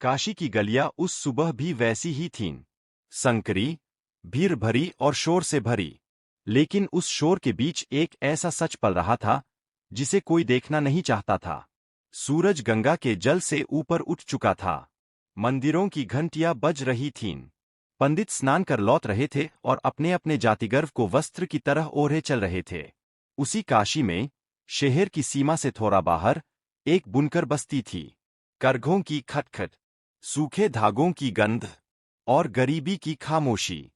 काशी की गलियां उस सुबह भी वैसी ही थीं। संकरी, भीड़ भरी और शोर से भरी। लेकिन उस शोर के बीच एक ऐसा सच पल रहा था जिसे कोई देखना नहीं चाहता था। सूरज गंगा के जल से ऊपर उठ चुका था। मंदिरों की घंटियां बज रही थीं। पंडित स्नान कर लौट रहे थे और अपने अपने जातिगर्व को वस्त्र की तरह ओढ़े चल रहे थे। उसी काशी में, शहर की सीमा से थोड़ा बाहर, एक बुनकर बस्ती थी। करघों की खटखट, सूखे धागों की गंध और गरीबी की खामोशी।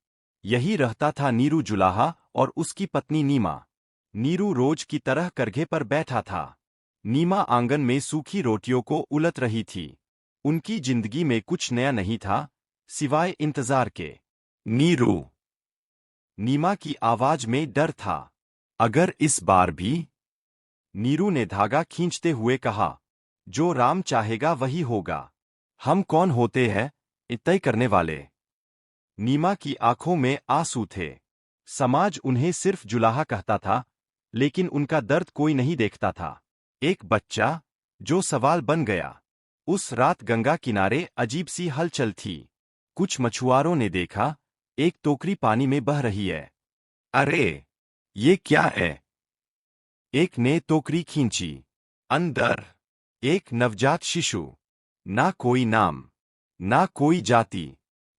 यही रहता था नीरू जुलाहा और उसकी पत्नी नीमा। नीरू रोज की तरह करघे पर बैठा था। नीमा आंगन में सूखी रोटियों को उलट रही थी। उनकी जिंदगी में कुछ नया नहीं था, सिवाय इंतजार के। नीरू। नीमा की आवाज में डर था। अगर इस बार भी? नीरू ने धागा खींचते हुए कहा। जो राम चाहेगा वही होगा। हम कौन होते हैं तय करने वाले? नीमा की आंखों में आंसू थे। समाज उन्हें सिर्फ जुलाहा कहता था, लेकिन उनका दर्द कोई नहीं देखता था। एक बच्चा जो सवाल बन गया। उस रात गंगा किनारे अजीब सी हलचल थी। कुछ मछुआरों ने देखा, एक टोकरी पानी में बह रही है। अरे, ये क्या है? एक ने टोकरी खींची। अंदर एक नवजात शिशु। ना कोई नाम, ना कोई जाति,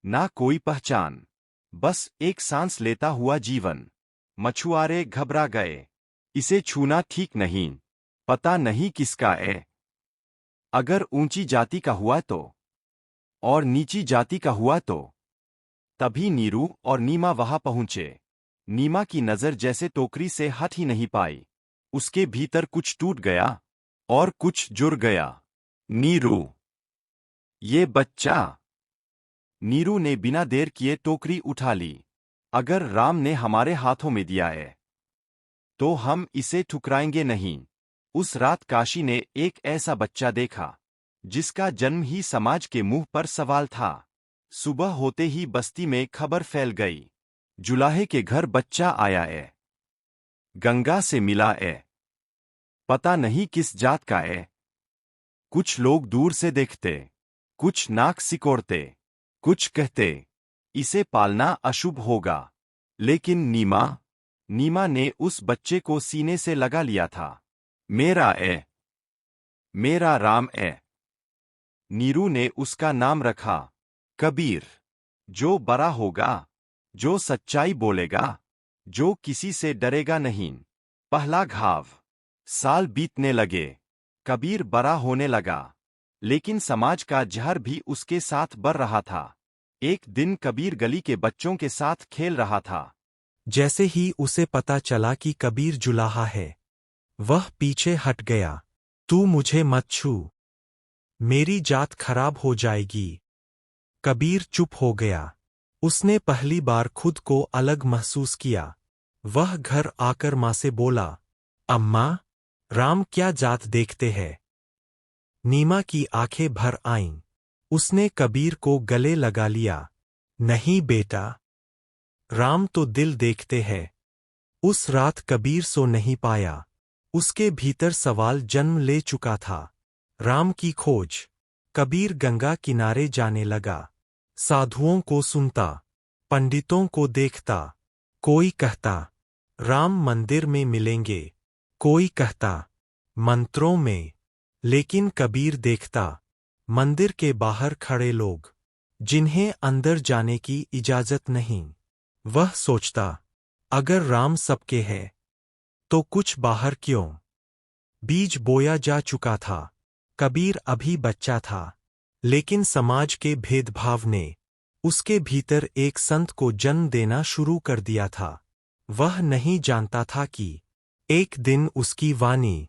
ना कोई पहचान, बस एक सांस लेता हुआ जीवन। मछुआरे घबरा गए। इसे छूना ठीक नहीं, पता नहीं किसका है। अगर ऊंची जाति का हुआ तो? और नीची जाति का हुआ तो? तभी नीरू और नीमा वहां पहुंचे। नीमा की नजर जैसे टोकरी से हट ही नहीं पाई। उसके भीतर कुछ टूट गया और कुछ जुड़ गया। नीरू, ये बच्चा। नीरू ने बिना देर किए टोकरी उठा ली। अगर राम ने हमारे हाथों में दिया है, तो हम इसे ठुकराएंगे नहीं। उस रात काशी ने एक ऐसा बच्चा देखा, जिसका जन्म ही समाज के मुंह पर सवाल था। सुबह होते ही बस्ती में खबर फैल गई। जुलाहे के घर बच्चा आया है। गंगा से मिला है। पता नहीं किस जात का है। कुछ लोग दूर से देखते, कुछ नाक सिकोड़ते, कुछ कहते इसे पालना अशुभ होगा। लेकिन नीमा ने उस बच्चे को सीने से लगा लिया था। मेरा है, मेरा राम है। नीरू ने उसका नाम रखा कबीर। जो बड़ा होगा, जो सच्चाई बोलेगा, जो किसी से डरेगा नहीं। पहला घाव। साल बीतने लगे। कबीर बड़ा होने लगा, लेकिन समाज का जहर भी उसके साथ बढ़ रहा था। एक दिन कबीर गली के बच्चों के साथ खेल रहा था। जैसे ही उसे पता चला कि कबीर जुलाहा है, वह पीछे हट गया। तू मुझे मत छू, मेरी जात खराब हो जाएगी। कबीर चुप हो गया। उसने पहली बार खुद को अलग महसूस किया। वह घर आकर माँ से बोला, अम्मा, राम क्या जात देखते हैं? नीमा की आंखें भर आईं। उसने कबीर को गले लगा लिया। नहीं बेटा, राम तो दिल देखते हैं। उस रात कबीर सो नहीं पाया। उसके भीतर सवाल जन्म ले चुका था। राम की खोज। कबीर गंगा किनारे जाने लगा। साधुओं को सुनता, पंडितों को देखता। कोई कहता, राम मंदिर में मिलेंगे। कोई कहता, मंत्रों में। लेकिन कबीर देखता, मंदिर के बाहर खड़े लोग, जिन्हें अंदर जाने की इजाजत नहीं। वह सोचता, अगर राम सबके है, तो कुछ बाहर क्यों? बीज बोया जा चुका था। कबीर अभी बच्चा था, लेकिन समाज के भेदभाव ने उसके भीतर एक संत को जन्म देना शुरू कर दिया था। वह नहीं जानता था कि एक दिन उसकी वाणी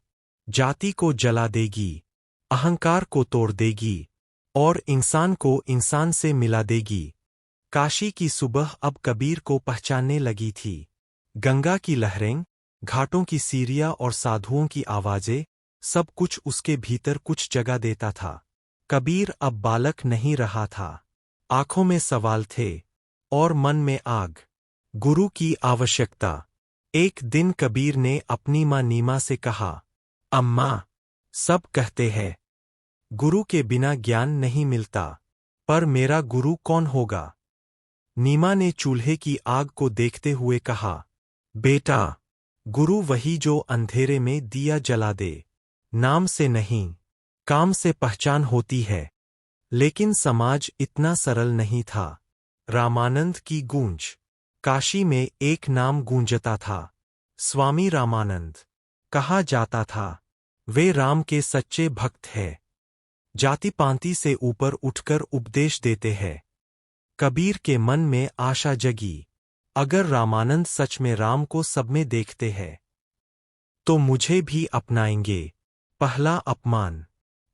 जाति को जला देगी, अहंकार को तोड़ देगी और इंसान को इंसान से मिला देगी। काशी की सुबह अब कबीर को पहचानने लगी थी। गंगा की लहरें, घाटों की सीरियां और साधुओं की आवाजें, सब कुछ उसके भीतर कुछ जगह देता था। कबीर अब बालक नहीं रहा था। आंखों में सवाल थे और मन में आग। गुरु की आवश्यकता। एक दिन कबीर ने अपनी मां नीमा से कहा, अम्मा, सब कहते हैं गुरु के बिना ज्ञान नहीं मिलता। पर मेरा गुरु कौन होगा? नीमा ने चूल्हे की आग को देखते हुए कहा। बेटा, गुरु वही जो अंधेरे में दिया जला दे। नाम से नहीं, काम से पहचान होती है। लेकिन समाज इतना सरल नहीं था। रामानंद की गूंज। काशी में एक नाम गूंजता था, स्वामी रामानंद। कहा जाता था, वे राम के सच्चे भक्त हैं। जाति पांति से ऊपर उठकर उपदेश देते हैं। कबीर के मन में आशा जगी, अगर रामानंद सच में राम को सब में देखते हैं तो मुझे भी अपनाएंगे। पहला अपमान।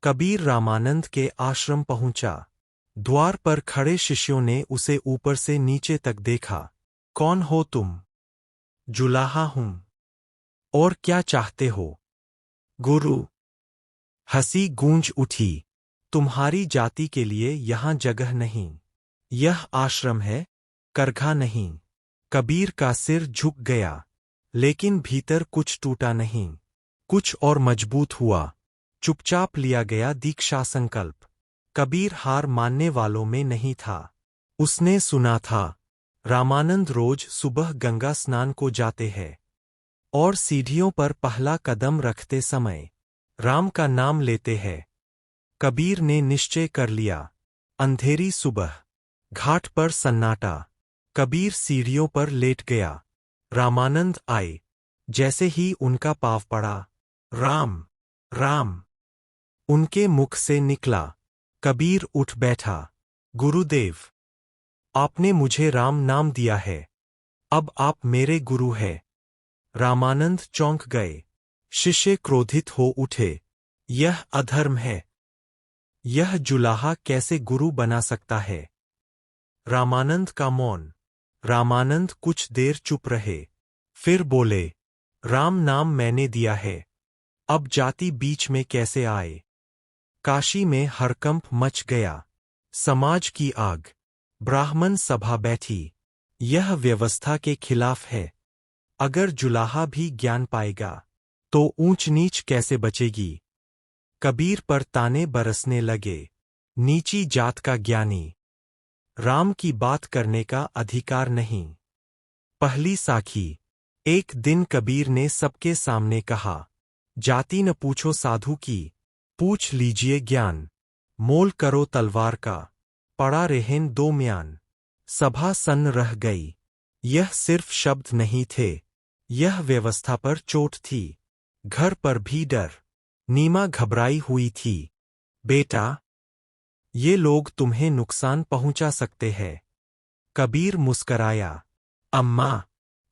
कबीर रामानंद के आश्रम पहुंचा। द्वार पर खड़े शिष्यों ने उसे ऊपर से नीचे तक देखा। कौन हो तुम? जुलाहा हूं। और क्या चाहते हो? गुरु। हंसी गूंज उठी। तुम्हारी जाति के लिए यहां जगह नहीं। यह आश्रम है, करघा नहीं। कबीर का सिर झुक गया, लेकिन भीतर कुछ टूटा नहीं। कुछ और मजबूत हुआ। चुपचाप लिया गया दीक्षा संकल्प। कबीर हार मानने वालों में नहीं था। उसने सुना था, रामानंद रोज सुबह गंगा स्नान को जाते हैं और सीढ़ियों पर पहला कदम रखते समय राम का नाम लेते हैं। कबीर ने निश्चय कर लिया। अंधेरी सुबह, घाट पर सन्नाटा। कबीर सीढ़ियों पर लेट गया। रामानंद आए। जैसे ही उनका पाँव पड़ा, राम, राम उनके मुख से निकला। कबीर उठ बैठा। गुरुदेव, आपने मुझे राम नाम दिया है, अब आप मेरे गुरु हैं। रामानंद चौंक गए। शिष्य क्रोधित हो उठे। यह अधर्म है। यह जुलाहा कैसे गुरु बना सकता है? रामानंद का मौन। रामानंद कुछ देर चुप रहे, फिर बोले, राम नाम मैंने दिया है, अब जाति बीच में कैसे आए? काशी में हड़कंप मच गया। समाज की आग। ब्राह्मण सभा बैठी। यह व्यवस्था के खिलाफ है। अगर जुलाहा भी ज्ञान पाएगा तो ऊंच नीच कैसे बचेगी? कबीर पर ताने बरसने लगे। नीची जात का ज्ञानी, राम की बात करने का अधिकार नहीं। पहली साखी। एक दिन कबीर ने सबके सामने कहा, जाति न पूछो साधु की, पूछ लीजिए ज्ञान। मोल करो तलवार का, पड़ा रहें दो म्यान। सभा सन्न रह गई। यह सिर्फ शब्द नहीं थे, यह व्यवस्था पर चोट थी। घर पर भी डर। नीमा घबराई हुई थी। बेटा, ये लोग तुम्हें नुकसान पहुंचा सकते हैं। कबीर मुस्कराया। अम्मा,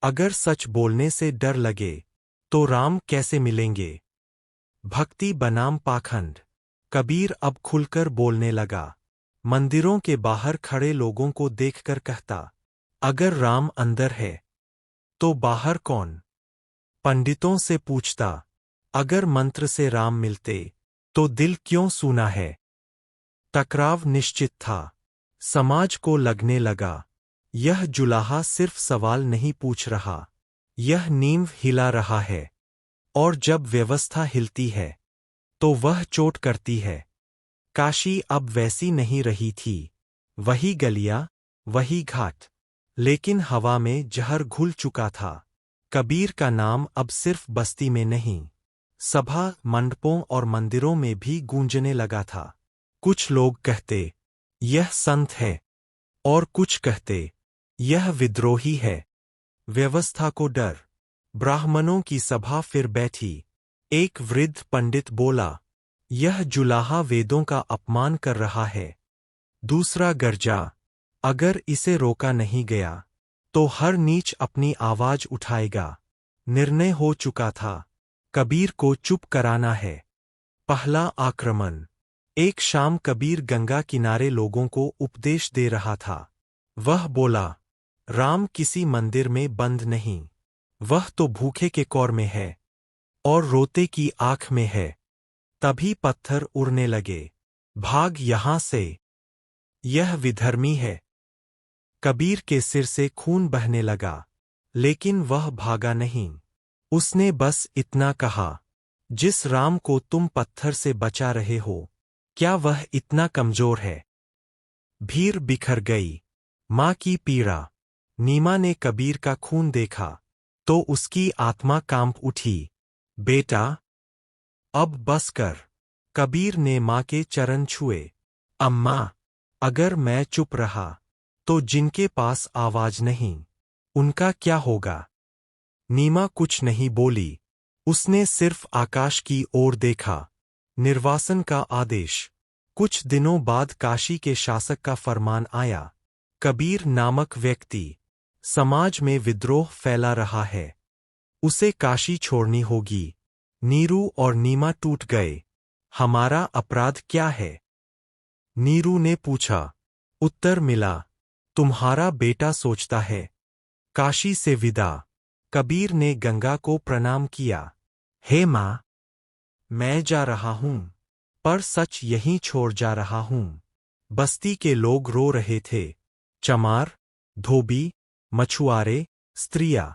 अगर सच बोलने से डर लगे तो राम कैसे मिलेंगे? भक्ति बनाम पाखंड। कबीर अब खुलकर बोलने लगा। मंदिरों के बाहर खड़े लोगों को देखकर कहता, अगर राम अंदर है तो बाहर कौन? पंडितों से पूछता, अगर मंत्र से राम मिलते तो दिल क्यों सूना है? टकराव निश्चित था। समाज को लगने लगा, यह जुलाहा सिर्फ सवाल नहीं पूछ रहा, यह नींव हिला रहा है। और जब व्यवस्था हिलती है तो वह चोट करती है। काशी अब वैसी नहीं रही थी। वही गलियां, वही घाट, लेकिन हवा में जहर घुल चुका था। कबीर का नाम अब सिर्फ बस्ती में नहीं, सभा, मंडपों और मंदिरों में भी गूंजने लगा था। कुछ लोग कहते, यह संत है, और कुछ कहते, यह विद्रोही है। व्यवस्था को डर। ब्राह्मणों की सभा फिर बैठी। एक वृद्ध पंडित बोला, यह जुलाहा वेदों का अपमान कर रहा है। दूसरा गरजा, अगर इसे रोका नहीं गया तो हर नीच अपनी आवाज उठाएगा। निर्णय हो चुका था, कबीर को चुप कराना है। पहला आक्रमण। एक शाम कबीर गंगा किनारे लोगों को उपदेश दे रहा था। वह बोला, राम किसी मंदिर में बंद नहीं, वह तो भूखे के कौर में है और रोते की आंख में है। तभी पत्थर उड़ने लगे। भाग यहां से, यह विधर्मी है। कबीर के सिर से खून बहने लगा, लेकिन वह भागा नहीं। उसने बस इतना कहा, जिस राम को तुम पत्थर से बचा रहे हो क्या वह इतना कमजोर है? भीड़ बिखर गई। माँ की पीड़ा। नीमा ने कबीर का खून देखा तो उसकी आत्मा कांप उठी। बेटा, अब बस कर। कबीर ने माँ के चरण छुए। अम्मा, अगर मैं चुप रहा तो जिनके पास आवाज नहीं, उनका क्या होगा? नीमा कुछ नहीं बोली। उसने सिर्फ आकाश की ओर देखा। निर्वासन का आदेश। कुछ दिनों बाद काशी के शासक का फरमान आया। कबीर नामक व्यक्ति। समाज में विद्रोह फैला रहा है। उसे काशी छोड़नी होगी। नीरू और नीमा टूट गए। हमारा अपराध क्या है? नीरू ने पूछा। उत्तर मिला, तुम्हारा बेटा सोचता है। काशी से विदा। कबीर ने गंगा को प्रणाम किया। हे माँ, मैं जा रहा हूँ, पर सच यहीं छोड़ जा रहा हूँ। बस्ती के लोग रो रहे थे। चमार, धोबी, मछुआरे, स्त्रियाँ।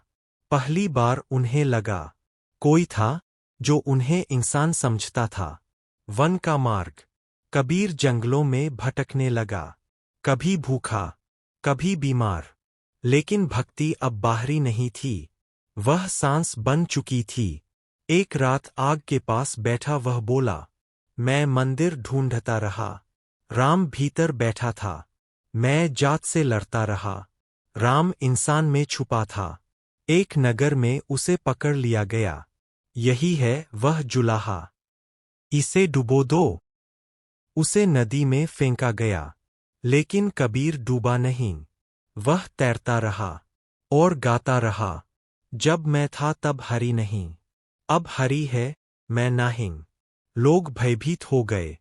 पहली बार उन्हें लगा कोई था जो उन्हें इंसान समझता था। वन का मार्ग। कबीर जंगलों में भटकने लगा। कभी भूखा, कभी बीमार। लेकिन भक्ति अब बाहरी नहीं थी, वह सांस बन चुकी थी। एक रात आग के पास बैठा वह बोला, मैं मंदिर ढूंढता रहा, राम भीतर बैठा था। मैं जात से लड़ता रहा, राम इंसान में छुपा था। एक नगर में उसे पकड़ लिया गया। यही है वह जुलाहा, इसे डुबो दो। उसे नदी में फेंका गया। लेकिन कबीर डूबा नहीं। वह तैरता रहा और गाता रहा, जब मैं था तब हरि नहीं, अब हरि है, मैं नाहिं। लोग भयभीत हो गए।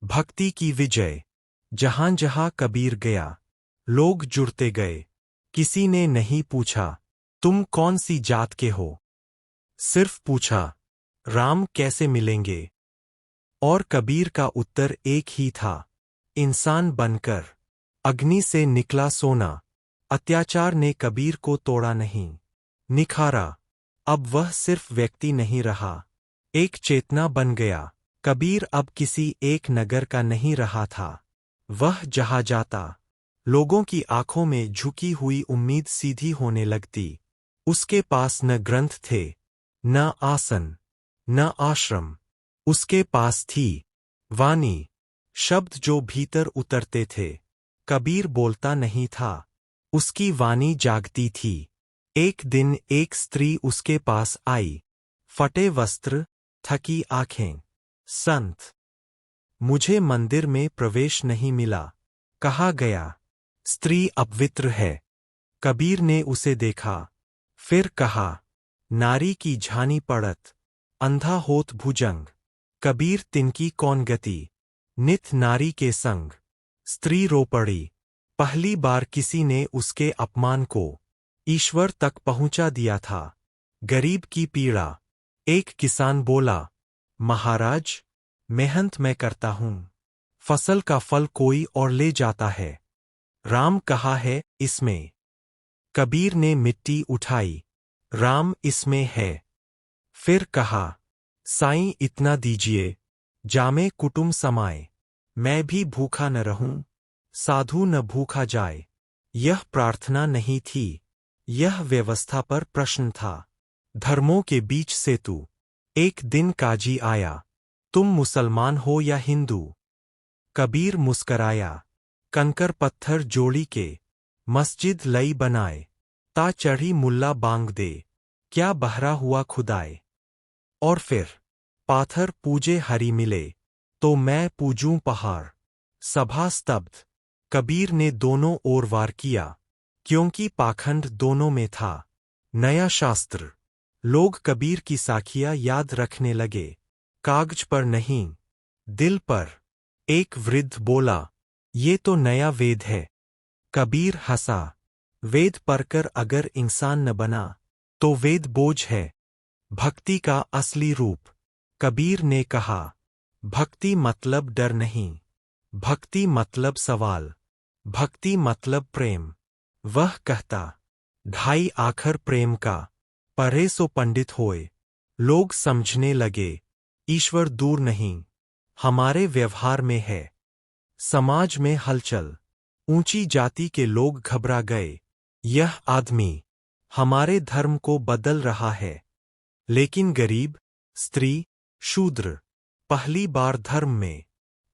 भक्ति की विजय। जहां जहां कबीर गया, लोग जुड़ते गए। किसी ने नहीं पूछा, तुम कौन सी जात के हो? सिर्फ पूछा, राम कैसे मिलेंगे? और कबीर का उत्तर एक ही था, इंसान बनकर। अग्नि से निकला सोना। अत्याचार ने कबीर को तोड़ा नहीं, निखारा। अब वह सिर्फ व्यक्ति नहीं रहा, एक चेतना बन गया। कबीर अब किसी एक नगर का नहीं रहा था। वह जहाँ जाता, लोगों की आंखों में झुकी हुई उम्मीद सीधी होने लगती। उसके पास न ग्रंथ थे, न आसन, न आश्रम। उसके पास थी वाणी, शब्द जो भीतर उतरते थे। कबीर बोलता नहीं था, उसकी वाणी जागती थी। एक दिन एक स्त्री उसके पास आई, फटे वस्त्र, थकी आंखें। संत, मुझे मंदिर में प्रवेश नहीं मिला, कहा गया स्त्री अपवित्र है। कबीर ने उसे देखा, फिर कहा, नारी की झानी पड़त, अंधा होत भुजंग। कबीर तिनकी कौन गति, नित नारी के संग। स्त्री रो पड़ी। पहली बार किसी ने उसके अपमान को ईश्वर तक पहुंचा दिया था। गरीब की पीड़ा। एक किसान बोला, महाराज, मेहनत मैं करता हूं, फसल का फल कोई और ले जाता है। राम कहाँ है इसमें? कबीर ने मिट्टी उठाई, राम इसमें है। फिर कहा, साईं इतना दीजिए, जामे कुटुम समाए। मैं भी भूखा न रहूं, साधु न भूखा जाए। यह प्रार्थना नहीं थी, यह व्यवस्था पर प्रश्न था। धर्मों के बीच सेतु। एक दिन काजी आया, तुम मुसलमान हो या हिंदू? कबीर मुस्कराया। कंकर पत्थर जोड़ी के मस्जिद लई बनाए, ता चढ़ी मुल्ला बांग दे, क्या बहरा हुआ खुदाए। और फिर पाथर पूजे हरि मिले, तो मैं पूजूं पहाड़। सभा स्तब्ध। कबीर ने दोनों ओर वार किया, क्योंकि पाखंड दोनों में था। नया शास्त्र। लोग कबीर की साखियां याद रखने लगे, कागज पर नहीं, दिल पर। एक वृद्ध बोला, ये तो नया वेद है। कबीर हंसा, वेद पढ़कर अगर इंसान न बना, तो वेद बोझ है। भक्ति का असली रूप। कबीर ने कहा, भक्ति मतलब डर नहीं, भक्ति मतलब सवाल, भक्ति मतलब प्रेम। वह कहता, ढाई आखर प्रेम का, पढ़े सो पंडित होए। लोग समझने लगे, ईश्वर दूर नहीं, हमारे व्यवहार में है। समाज में हलचल। ऊंची जाति के लोग घबरा गए। यह आदमी हमारे धर्म को बदल रहा है। लेकिन गरीब, स्त्री, शूद्र पहली बार धर्म में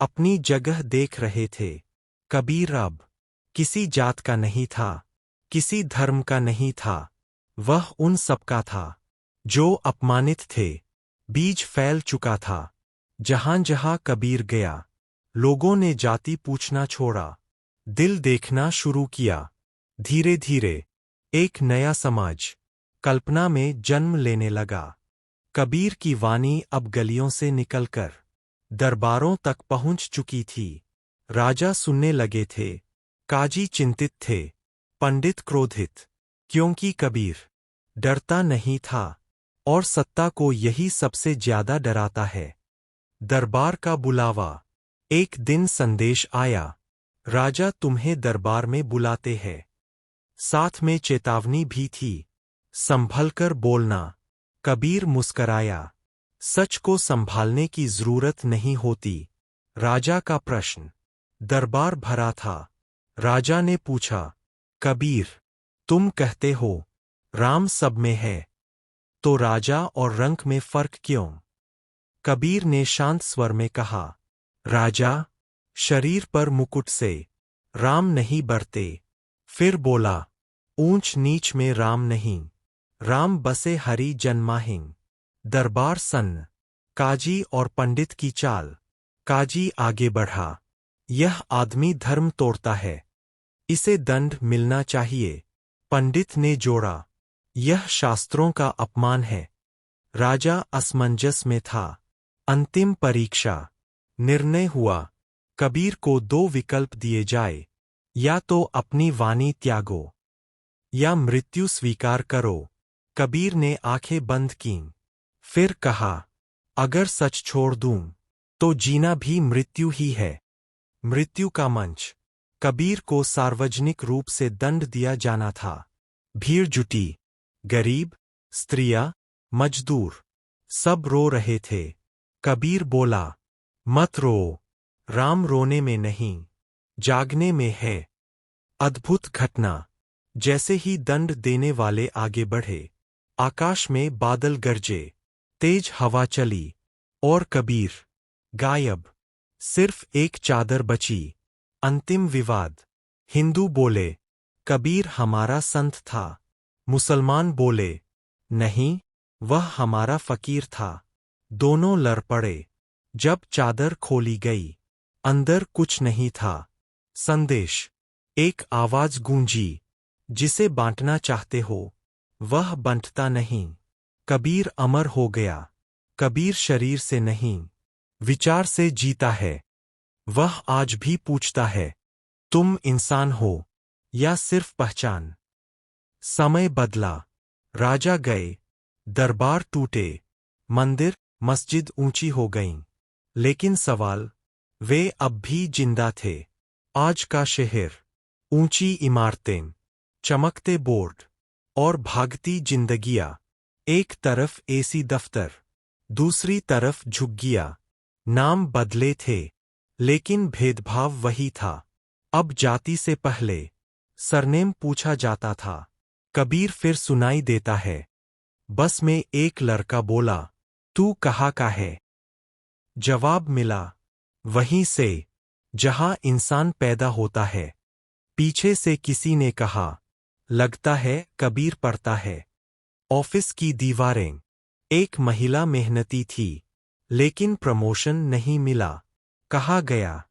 अपनी जगह देख रहे थे। कबीर अब किसी जात का नहीं था, किसी धर्म का नहीं था। वह उन सबका था जो अपमानित थे। बीज फैल चुका था। जहां जहां कबीर गया, लोगों ने जाति पूछना छोड़ा, दिल देखना शुरू किया। धीरे धीरे एक नया समाज कल्पना में जन्म लेने लगा। कबीर की वाणी अब गलियों से निकलकर दरबारों तक पहुंच चुकी थी। राजा सुनने लगे थे, काजी चिंतित थे, पंडित क्रोधित, क्योंकि कबीर डरता नहीं था और सत्ता को यही सबसे ज्यादा डराता है। दरबार का बुलावा। एक दिन संदेश आया, राजा तुम्हें दरबार में बुलाते हैं। साथ में चेतावनी भी थी, संभलकर बोलना। कबीर मुस्कराया, सच को संभालने की जरूरत नहीं होती। राजा का प्रश्न। दरबार भरा था। राजा ने पूछा, कबीर, तुम कहते हो राम सब में है, तो राजा और रंक में फर्क क्यों? कबीर ने शांत स्वर में कहा, राजा, शरीर पर मुकुट से राम नहीं बरते। फिर बोला, ऊंच नीच में राम नहीं, राम बसे हरि जन्माहिं। दरबार सन्न। काजी और पंडित की चाल। काजी आगे बढ़ा, यह आदमी धर्म तोड़ता है, इसे दंड मिलना चाहिए। पंडित ने जोड़ा, यह शास्त्रों का अपमान है। राजा असमंजस में था। अंतिम परीक्षा। निर्णय हुआ, कबीर को दो विकल्प दिए जाए, या तो अपनी वाणी त्यागो या मृत्यु स्वीकार करो। कबीर ने आंखें बंद कीं। फिर कहा, अगर सच छोड़ दूं तो जीना भी मृत्यु ही है। मृत्यु का मंच। कबीर को सार्वजनिक रूप से दंड दिया जाना था। भीड़ जुटी। गरीब, स्त्रियां, मजदूर सब रो रहे थे। कबीर बोला, मत रो, राम रोने में नहीं, जागने में है। अद्भुत घटना। जैसे ही दंड देने वाले आगे बढ़े, आकाश में बादल गरजे, तेज हवा चली और कबीर गायब। सिर्फ एक चादर बची। अंतिम विवाद। हिंदू बोले, कबीर हमारा संत था। मुसलमान बोले, नहीं, वह हमारा फकीर था। दोनों लड़ पड़े। जब चादर खोली गई, अंदर कुछ नहीं था। संदेश। एक आवाज गूंजी, जिसे बांटना चाहते हो वह बंटता नहीं। कबीर अमर हो गया। कबीर शरीर से नहीं, विचार से जीता है। वह आज भी पूछता है, तुम इंसान हो या सिर्फ पहचान? समय बदला। राजा गए, दरबार टूटे, मंदिर मस्जिद ऊंची हो गईं। लेकिन सवाल, वे अब भी जिंदा थे। आज का शहर। ऊंची इमारतें, चमकते बोर्ड और भागती जिंदगियां। एक तरफ एसी दफ्तर, दूसरी तरफ झुग्गियां। नाम बदले थे, लेकिन भेदभाव वही था। अब जाति से पहले सरनेम पूछा जाता था। कबीर फिर सुनाई देता है। बस में एक लड़का बोला, तू कहाँ का है? जवाब मिला, वहीं से जहां इंसान पैदा होता है। पीछे से किसी ने कहा, लगता है कबीर पढ़ता है। ऑफिस की दीवारें। एक महिला मेहनती थी, लेकिन प्रमोशन नहीं मिला। कहा गया,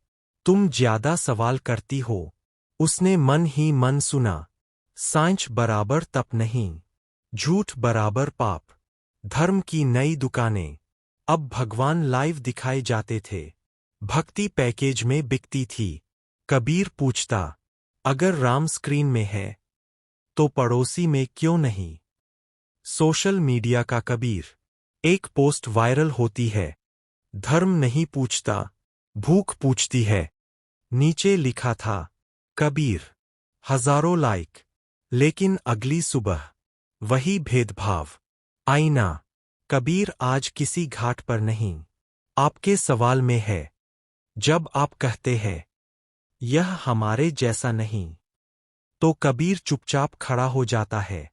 तुम ज्यादा सवाल करती हो। उसने मन ही मन सुना, सांच बराबर तप नहीं, झूठ बराबर पाप। धर्म की नई दुकानें। अब भगवान लाइव दिखाए जाते थे। भक्ति पैकेज में बिकती थी। कबीर पूछता, अगर राम स्क्रीन में है तो पड़ोसी में क्यों नहीं? सोशल मीडिया का कबीर। एक पोस्ट वायरल होती है, धर्म नहीं पूछता, भूख पूछती है। नीचे लिखा था, कबीर। हजारों लाइक। लेकिन अगली सुबह वही भेदभाव। आईना। कबीर आज किसी घाट पर नहीं, आपके सवाल में है। जब आप कहते हैं यह हमारे जैसा नहीं, तो कबीर चुपचाप खड़ा हो जाता है।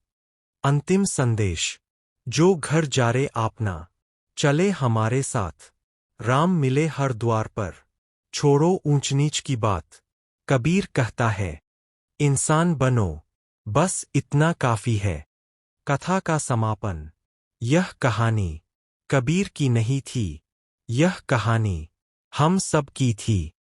अंतिम संदेश। जो घर जा रे आपना, चले हमारे साथ। राम मिले हर द्वार पर, छोड़ो ऊंच नीच की बात। कबीर कहता है, इंसान बनो, बस इतना काफी है। कथा का समापन। यह कहानी कबीर की नहीं थी, यह कहानी हम सब की थी।